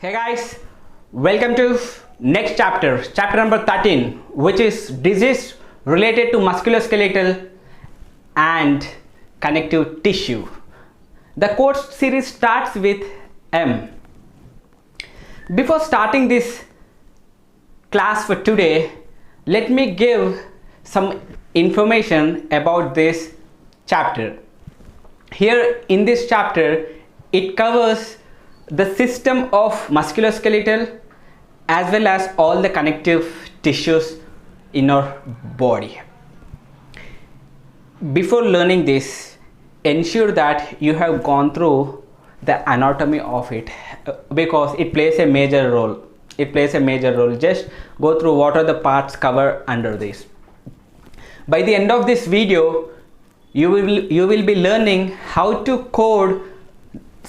Hey guys, welcome to next chapter number 13, which is disease related to musculoskeletal and connective tissue. The course series starts with M. Before starting this class for today, let me give some information about this chapter. Here in this chapter, it covers the system of musculoskeletal as well as all the connective tissues in our body. Before learning this, ensure that you have gone through the anatomy of it because it plays a major role. Just go through what are the parts covered under this. By the end of this video, you will be learning how to code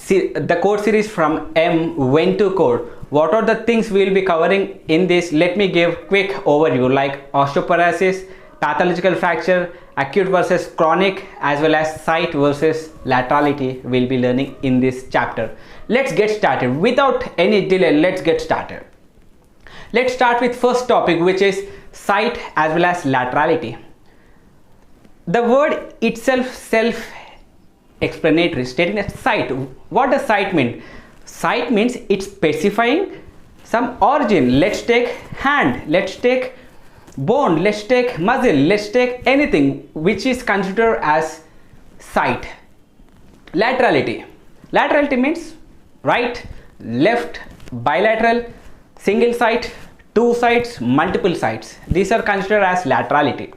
the code series from M, when to code. What are the things we will be covering in this? Let me give quick overview like osteoporosis, pathological fracture, acute versus chronic, as well as site versus laterality we'll be learning in this chapter. Let's get started. Without any delay, let's get started. Let's start with first topic, which is site as well as laterality. The word itself self-explanatory, stating that site. What does site mean? Site means it's specifying some origin. Let's take hand, let's take bone, let's take muscle, let's take anything which is considered as site. Laterality. Laterality means right, left, bilateral, single site, two sites, multiple sites. These are considered as laterality.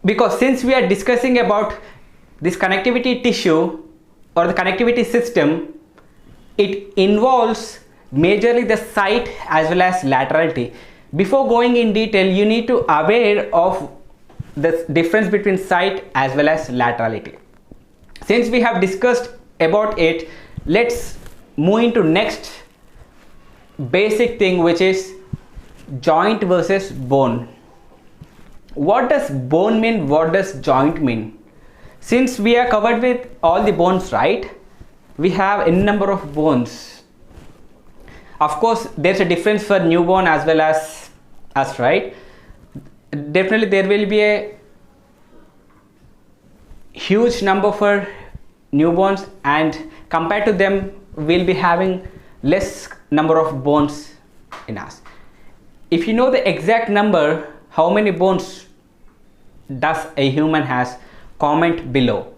Because since we are discussing about this connectivity tissue or the connectivity system, it involves majorly the site as well as laterality. Before going in detail, you need to aware of the difference between site as well as laterality. Since we have discussed about it, let's move into next basic thing, which is joint versus bone. What does bone mean? What does joint mean? Since we are covered with all the bones, right? We have a number of bones. Of course, there's a difference for newborn as well as us, right? Definitely there will be a huge number for newborns, and compared to them, we'll be having less number of bones in us. If you know the exact number, how many bones does a human has, comment below.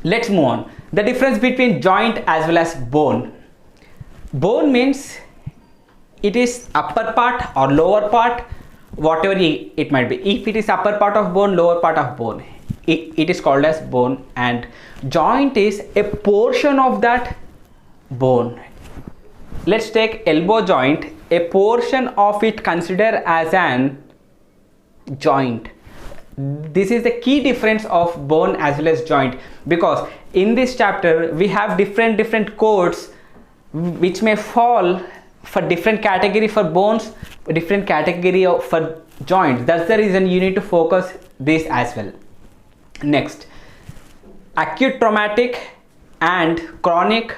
Let's move on. The difference between joint as well as bone. Bone means it is upper part or lower part, whatever it might be. If it is upper part of bone, lower part of bone, it is called as bone. And joint is a portion of that bone. Let's take elbow joint. A portion of it considered as an joint. This is the key difference of bone as well as joint, because in this chapter we have different codes which may fall for different category for bones, different category for joints. That's the reason you need to focus this as well. Next, acute traumatic and chronic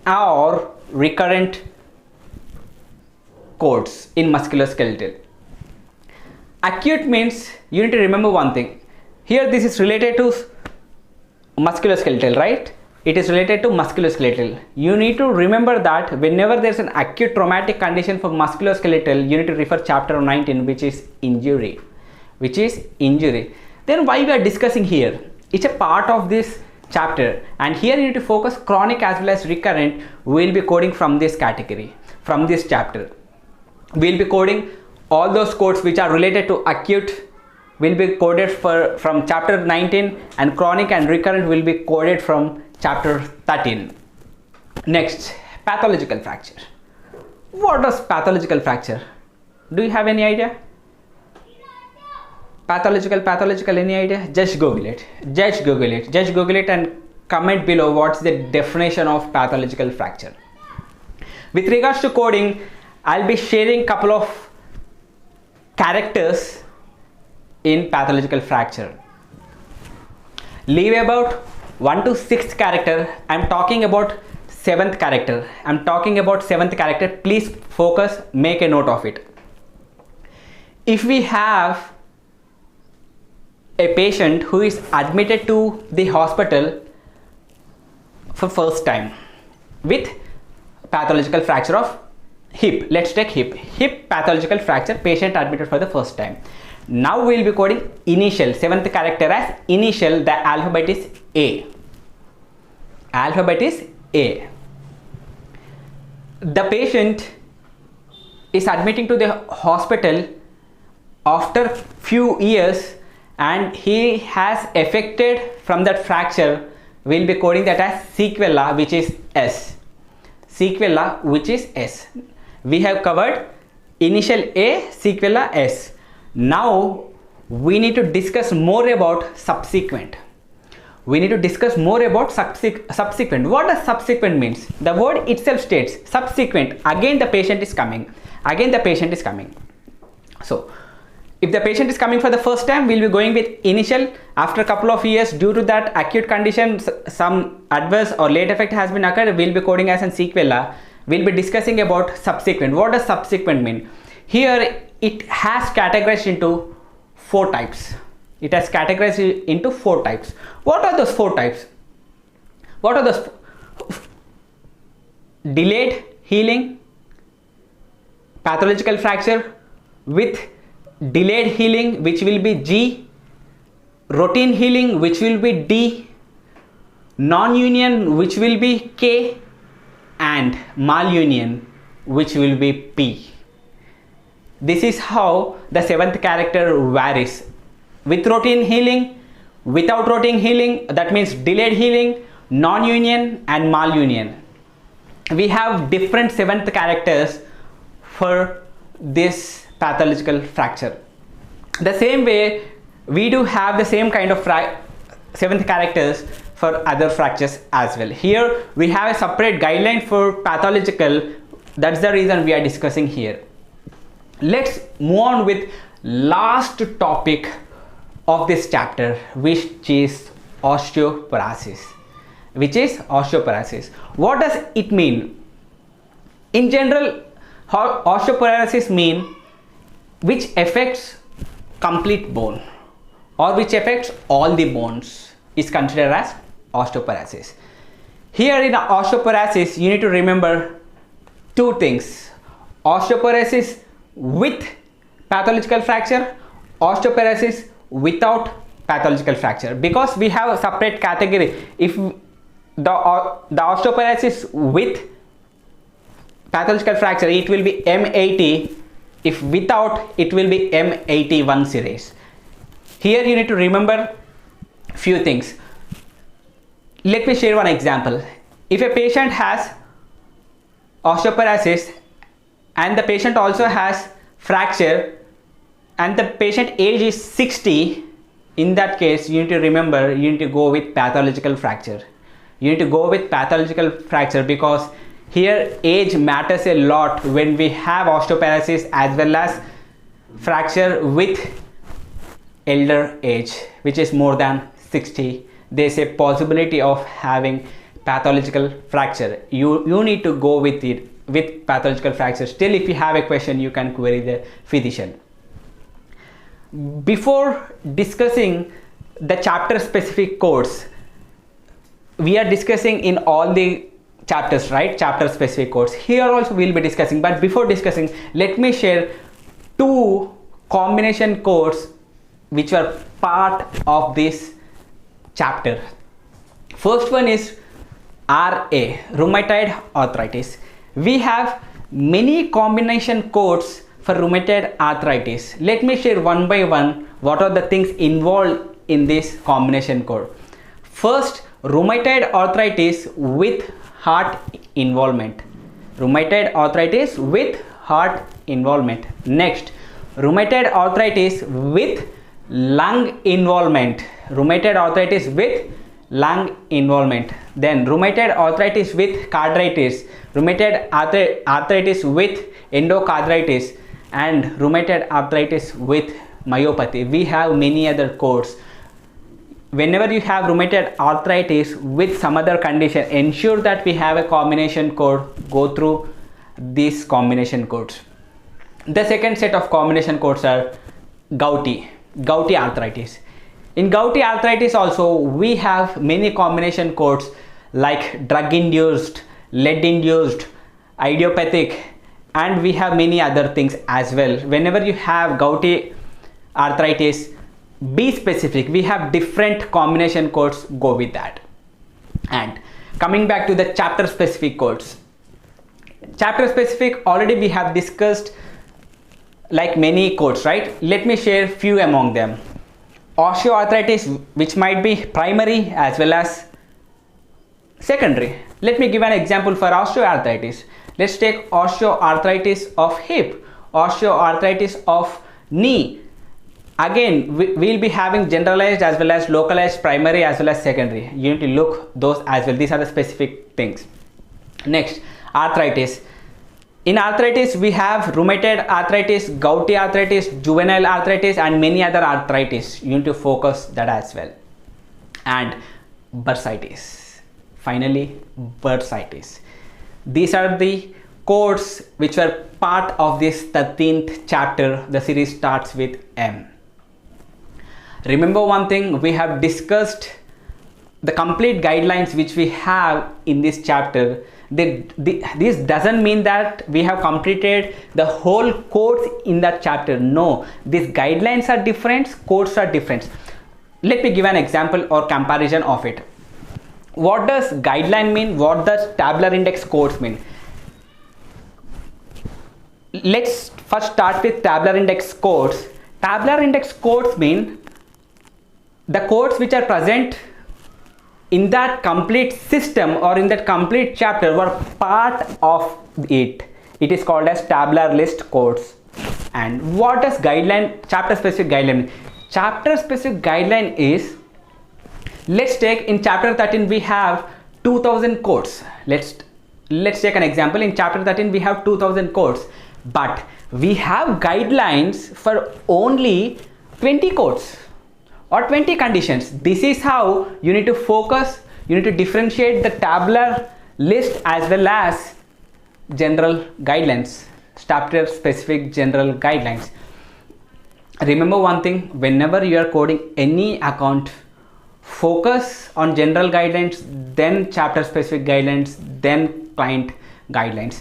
or recurrent codes in musculoskeletal. Acute means you need to remember one thing. Here this is related to musculoskeletal, right? It is related to musculoskeletal. You need to remember that whenever there is an acute traumatic condition for musculoskeletal, you need to refer chapter 19, which is injury. Then why we are discussing here? It's a part of this chapter, and here you need to focus chronic as well as recurrent. We will be coding from this category, from this chapter. We will be coding all those codes which are related to acute will be coded from chapter 19, and chronic and recurrent will be coded from chapter 13. Next, pathological fracture. What does pathological fracture? Do you have any idea? Pathological, any idea? Just Google it. Just Google it and comment below what's the definition of pathological fracture. With regards to coding, I'll be sharing couple of characters in pathological fracture. Leave about 1 to 6 character. I'm talking about seventh character. I'm talking about seventh character. Please focus, make a note of it. If we have a patient who is admitted to the hospital for first time with pathological fracture of hip, let's take hip pathological fracture, patient admitted for the first time. Now we will be coding initial, seventh character as initial. The alphabet is A. Alphabet is A. The patient is admitting to the hospital after few years and he has affected from that fracture. We will be coding that as sequela, which is S. Sequela, which is S. We have covered initial A, sequela S. Now we need to discuss more about subsequent. We need to discuss more about subsequent. What does subsequent means? The word itself states subsequent. Again the patient is coming. Again the patient is coming. So if the patient is coming for the first time, we'll be going with initial. After a couple of years, due to that acute condition, some adverse or late effect has been occurred, we'll be coding as an sequela. We'll be discussing about subsequent. What does subsequent mean? Here it has categorized into 4 types. It has categorized into 4 types. What are those 4 types? What are those? Delayed healing, pathological fracture with delayed healing, which will be G, routine healing, which will be D, non-union, which will be K, and malunion, which will be P. This is how the seventh character varies. With routine healing, without routine healing, that means delayed healing, non-union and malunion. We have different seventh characters for this pathological fracture. The same way we do have the same kind of seventh characters for other fractures as well. Here we have a separate guideline for pathological. That's the reason we are discussing here. Let's move on with last topic of this chapter, which is osteoporosis. What does it mean? In general, osteoporosis mean which affects complete bone or which affects all the bones is considered as osteoporosis. Here in osteoporosis, you need to remember 2 things: osteoporosis with pathological fracture, osteoporosis without pathological fracture, because we have a separate category. If the osteoporosis with pathological fracture, it will be M80. If without, it will be M81 series. Here you need to remember few things. Let me share one example. If a patient has osteoporosis and the patient also has fracture and the patient age is 60, in that case you need to remember, you need to go with pathological fracture. You need to go with pathological fracture because here age matters a lot when we have osteoporosis as well as fracture with elder age, which is more than 60. There's a possibility of having pathological fracture. You need to go with it with pathological fracture. Still, if you have a question, you can query the physician. Before discussing the chapter specific codes, we are discussing in all the chapters, right? Chapter specific codes. Here also we'll be discussing, but before discussing, let me share 2 combination codes which were part of this chapter. First one is RA, rheumatoid arthritis. We have many combination codes for rheumatoid arthritis. Let me share one by one what are the things involved in this combination code. First, rheumatoid arthritis with heart involvement. Rheumatoid arthritis with heart involvement. Next, rheumatoid arthritis with lung involvement. Rheumatoid arthritis with lung involvement. Then rheumatoid arthritis with carditis, rheumatoid arthritis with endocarditis, and rheumatoid arthritis with myopathy. We have many other codes. whenever you have rheumatoid arthritis with some other condition, ensure that we have a combination code. Go through these combination codes. The second set of combination codes are gouty arthritis. In gouty arthritis also we have many combination codes like drug induced, lead induced, idiopathic, and we have many other things as well. Whenever you have gouty arthritis, be specific. We have different combination codes, go with that. And coming back to the chapter specific codes, chapter specific already we have discussed like many codes, right? Let me share few among them. Osteoarthritis, which might be primary as well as secondary. Let me give an example for osteoarthritis. Let's take osteoarthritis of hip, osteoarthritis of knee. Again, we'll be having generalized as well as localized, primary as well as secondary. You need to look those as well. These are the specific things. Next, arthritis. In arthritis, we have rheumatoid arthritis, gouty arthritis, juvenile arthritis, and many other arthritis. You need to focus that as well. And bursitis. Finally, bursitis. These are the codes which were part of this 13th chapter. The series starts with M. Remember one thing, we have discussed the complete guidelines which we have in this chapter. This doesn't mean that we have completed the whole course in that chapter. No, these guidelines are different, codes are different. Let me give an example or comparison of it. What does guideline mean? What does tabular index codes mean? Let's first start with tabular index codes. Tabular index codes mean the codes which are present in that complete system or in that complete chapter were part of it. It is called as tabular list codes. And what does guideline, chapter specific guideline? Chapter specific guideline is, let's take in chapter 13 we have 2000 codes. Let's take an example. In chapter 13 we have 2000 codes, but we have guidelines for only 20 codes or 20 conditions. This is how you need to focus. You need to differentiate the tabular list as well as general guidelines, chapter specific general guidelines. Remember one thing, whenever you are coding any account, focus on general guidelines, then chapter specific guidelines, then client guidelines.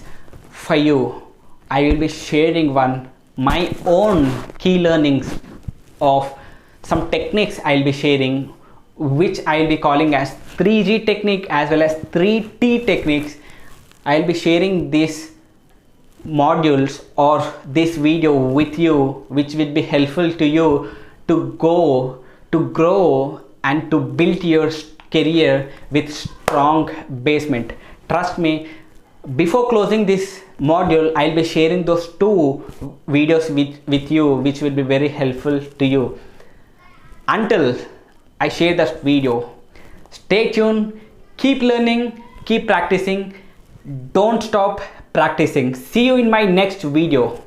For you, I will be sharing my own key learnings of some techniques I'll be sharing, which I'll be calling as 3G technique as well as 3T techniques. I'll be sharing these modules or this video with you, which will be helpful to you to grow and to build your career with strong basement. Trust me, before closing this module, I'll be sharing those 2 videos with you, which will be very helpful to you. Until I share that video, stay tuned, keep learning, keep practicing, don't stop practicing. See you in my next video.